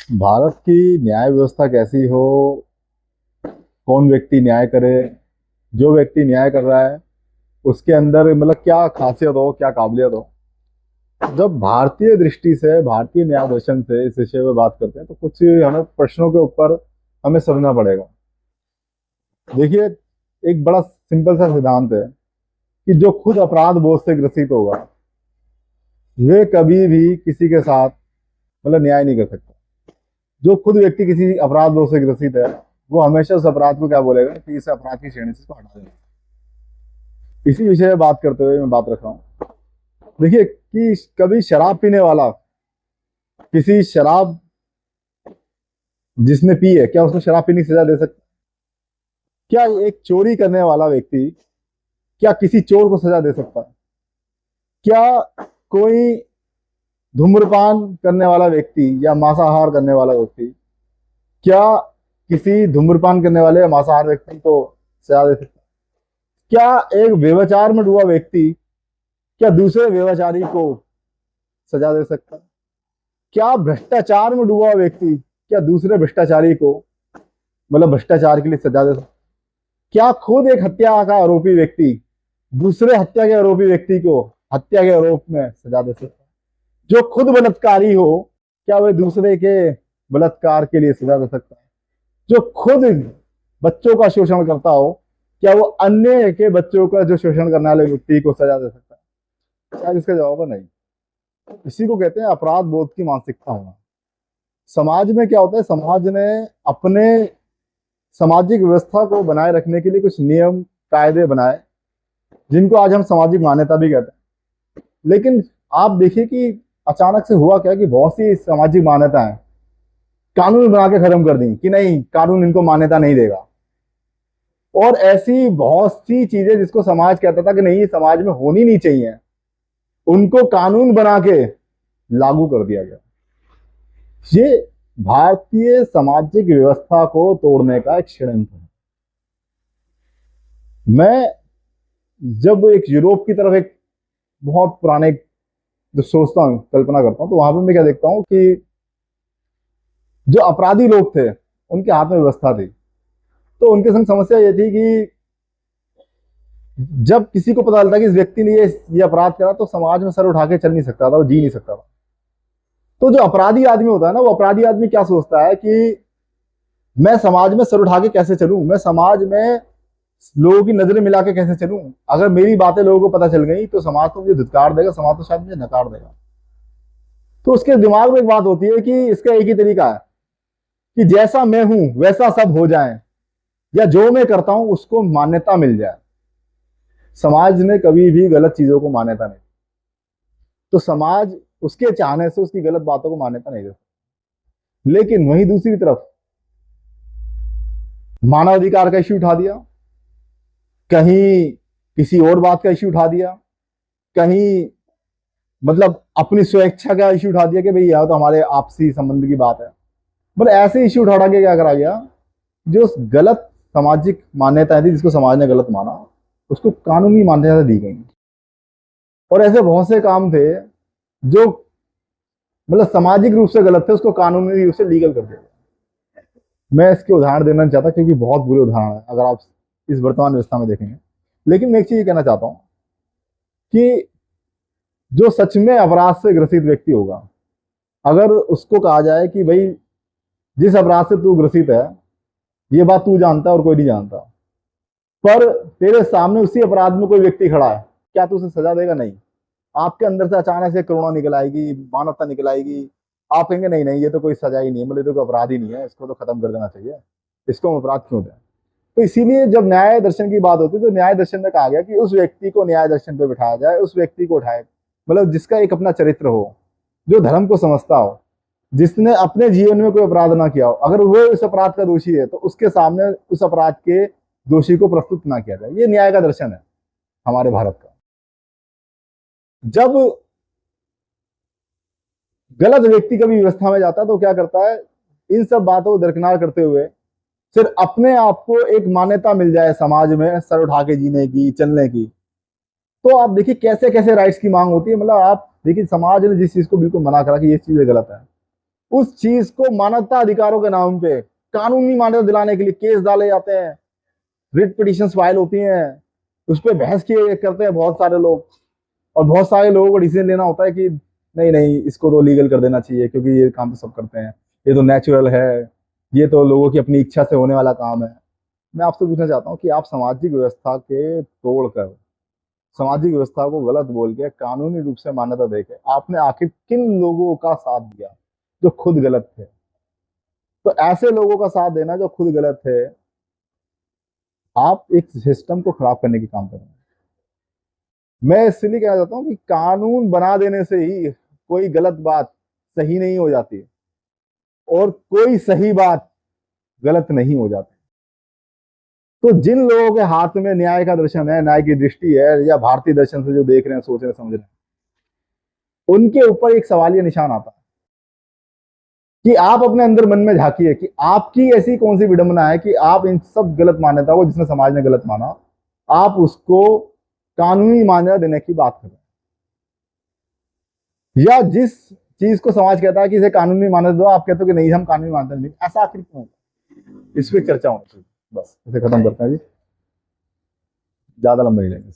भारत की न्याय व्यवस्था कैसी हो, कौन व्यक्ति न्याय करे, जो व्यक्ति न्याय कर रहा है उसके अंदर मतलब क्या खासियत हो, क्या काबिलियत हो। जब भारतीय दृष्टि से, भारतीय न्याय दर्शन से इस विषय में बात करते हैं तो कुछ हमें प्रश्नों के ऊपर हमें समझना पड़ेगा। देखिए, एक बड़ा सिंपल सा सिद्धांत है कि जो खुद अपराध बोध से ग्रसित होगा वे कभी भी किसी के साथ मतलब न्याय नहीं कर सकता। जो खुद व्यक्ति किसी अपराध बोध से ग्रसित है वो हमेशा उस अपराध को क्या बोलेगा कि इस अपराध की श्रेणी से इसको हटा देगा। इसी विषय में बात करते हुए मैं बात रख रहा हूँ। देखिए कि कभी शराब पीने वाला, किसी शराब जिसने पी है, क्या उसको शराब पीने की सजा दे सकता? क्या एक चोरी करने वाला व्यक्ति, क्या किसी चोर को सजा दे सकता है? क्या कोई धूम्रपान करने वाला व्यक्ति या मांसाहार करने वाला व्यक्ति, क्या किसी धूम्रपान करने वाले या मांसाहार व्यक्ति को सजा दे सकता है? क्या एक व्यभिचार में डूबा व्यक्ति, क्या दूसरे व्यभिचारी को सजा दे सकता है? क्या भ्रष्टाचार में डूबा व्यक्ति, क्या दूसरे भ्रष्टाचारी को मतलब भ्रष्टाचार के लिए सजा दे सकता है? क्या खुद एक हत्या का आरोपी व्यक्ति दूसरे हत्या के आरोपी व्यक्ति को हत्या के आरोप में सजा दे सकता है? जो खुद बलात्कारी हो, क्या वह दूसरे के बलात्कार के लिए सजा दे सकता है? जो खुद बच्चों का शोषण करता हो, क्या वो अन्य के बच्चों का जो शोषण करने वाले व्यक्ति को सजा दे सकता है? शायद इसका जवाब है नहीं। इसी को कहते हैं अपराध बोध की मानसिकता होना। समाज में क्या होता है, समाज ने अपने सामाजिक व्यवस्था को बनाए रखने के लिए कुछ नियम कायदे बनाए जिनको आज हम सामाजिक मान्यता भी कहते हैं। लेकिन आप देखिए कि अचानक से हुआ क्या कि बहुत सी सामाजिक मान्यताएं कानून बना के खत्म कर दी कि नहीं, कानून इनको मान्यता नहीं देगा। और ऐसी बहुत सी चीजें जिसको समाज कहता था कि नहीं ये समाज में होनी नहीं चाहिए, उनको कानून बना के लागू कर दिया गया। ये भारतीय सामाजिक व्यवस्था को तोड़ने का एक षड्यंत्र है। मैं जब एक यूरोप की तरफ एक बहुत पुराने जो सोचता हूँ, कल्पना करता हूँ, तो वहां पे मैं क्या देखता हूँ कि जो अपराधी लोग थे उनके हाथ में व्यवस्था थी। तो उनके संग समस्या ये थी कि जब किसी को पता चलता कि इस व्यक्ति ने ये अपराध करा तो समाज में सर उठा के चल नहीं सकता था, वो जी नहीं सकता था। तो जो अपराधी आदमी होता है ना, वो अपराधी आदमी क्या सोचता है कि मैं समाज में सर उठा के कैसे चलूं, मैं समाज में लोगों की नजरें मिला के कैसे चलूं। अगर मेरी बातें लोगों को पता चल गई तो समाज तो मुझे धिक्कार देगा, समाज तो शायद मुझे नकार देगा। तो उसके दिमाग में एक बात होती है कि इसका एक ही तरीका है कि जैसा मैं हूं वैसा सब हो जाए, या जो मैं करता हूं उसको मान्यता मिल जाए। समाज ने कभी भी गलत चीजों को मान्यता नहीं, तो समाज उसके चाहने से उसकी गलत बातों को मान्यता नहीं देता। लेकिन वहीं दूसरी तरफ मानवाधिकार का इश्यू उठा दिया, कहीं किसी और बात का इश्यू उठा दिया, कहीं मतलब अपनी स्वेच्छा का इश्यू उठा दिया कि भाई यह तो हमारे आपसी संबंध की बात है। मतलब ऐसे इश्यू उठा के क्या करा गया, जो गलत सामाजिक मान्यताएं थी जिसको समाज ने गलत माना उसको कानूनी मान्यता दी गई। और ऐसे बहुत से काम थे जो मतलब सामाजिक रूप से गलत थे, उसको कानूनी रूप से लीगल कर दिया। मैं इसके उदाहरण देना नहीं चाहता क्योंकि बहुत बुरे उदाहरण है अगर आप इस वर्तमान व्यवस्था में देखेंगे। लेकिन मैं एक चीज कहना चाहता हूं कि जो सच में अपराध से ग्रसित व्यक्ति होगा, अगर उसको कहा जाए कि भाई जिस अपराध से तू ग्रसित है ये बात तू जानता है और कोई नहीं जानता, पर तेरे सामने उसी अपराध में कोई व्यक्ति खड़ा है, क्या तू उसे सजा देगा? नहीं। आपके अंदर से अचानक से करुणा निकल आएगी, मानवता निकल आएगी। आप कहेंगे नहीं नहीं ये तो कोई सजा ही नहीं है, मतलब ये तो कोई अपराध ही नहीं है, इसको तो खत्म कर देना चाहिए, इसको हम अपराध क्यों दें। तो इसीलिए जब न्याय दर्शन की बात होती है तो न्याय दर्शन में कहा गया कि उस व्यक्ति को न्याय दर्शन पे बिठाया जाए, उस व्यक्ति को उठाए, मतलब जिसका एक अपना चरित्र हो, जो धर्म को समझता हो, जिसने अपने जीवन में कोई अपराध ना किया हो। अगर वो इस अपराध का दोषी है तो उसके सामने उस अपराध के दोषी को प्रस्तुत ना किया जाए। ये न्याय का दर्शन है हमारे भारत का। जब गलत व्यक्ति कभी व्यवस्था में जाता है तो क्या करता है, इन सब बातों को दरकिनार करते हुए सिर्फ अपने आप को एक मान्यता मिल जाए समाज में सर उठा के जीने की, चलने की। तो आप देखिए कैसे कैसे राइट्स की मांग होती है। मतलब आप देखिए समाज ने जिस चीज को बिल्कुल मना करा कि ये चीजें गलत है, उस चीज को मानवता अधिकारों के नाम पे कानूनी मान्यता दिलाने के लिए केस डाले जाते हैं, रिट पिटिशंस फाइल होती हैं, उस पर बहस किए करते हैं बहुत सारे लोग, और बहुत सारे लोगों को डिसीजन लेना होता है कि नहीं नहीं इसको तो लीगल कर देना चाहिए क्योंकि ये काम तो सब करते हैं, ये तो नेचुरल है, ये तो लोगों की अपनी इच्छा से होने वाला काम है। मैं आपसे पूछना चाहता हूँ कि आप सामाजिक व्यवस्था के तोड़कर, सामाजिक व्यवस्था को गलत बोल के कानूनी रूप से मान्यता देके आपने आखिर किन लोगों का साथ दिया जो खुद गलत थे? तो ऐसे लोगों का साथ देना जो खुद गलत थे, आप एक सिस्टम को खराब करने की काम कर रहे हैं। मैं इसलिए कहना चाहता हूँ कि कानून बना देने से ही कोई गलत बात सही नहीं हो जाती और कोई सही बात गलत नहीं हो जाती। तो जिन लोगों के हाथ में न्याय का दर्शन है, न्याय की दृष्टि है, या भारतीय दर्शन से जो देख रहे हैं, सोच रहे हैं, समझ रहे हैं, उनके ऊपर एक सवालिया निशान आता है कि आप अपने अंदर मन में झांकिए कि आपकी ऐसी कौन सी विडंबना है कि आप इन सब गलत मान्यता को, जिसने समाज ने गलत माना, आप उसको कानूनी मान्यता देने की बात कर रहे हैं। या जिस चीज को समाज कहता है कि इसे कानूनी मान्यता दो, आप कहते हो कि नहीं हम कानूनी मान्यता नहीं, ऐसा आखिर क्यों? इस पर चर्चा होनी चाहिए। बस इसे खत्म करते हैं जी, ज्यादा लंबा नहीं लेंगे।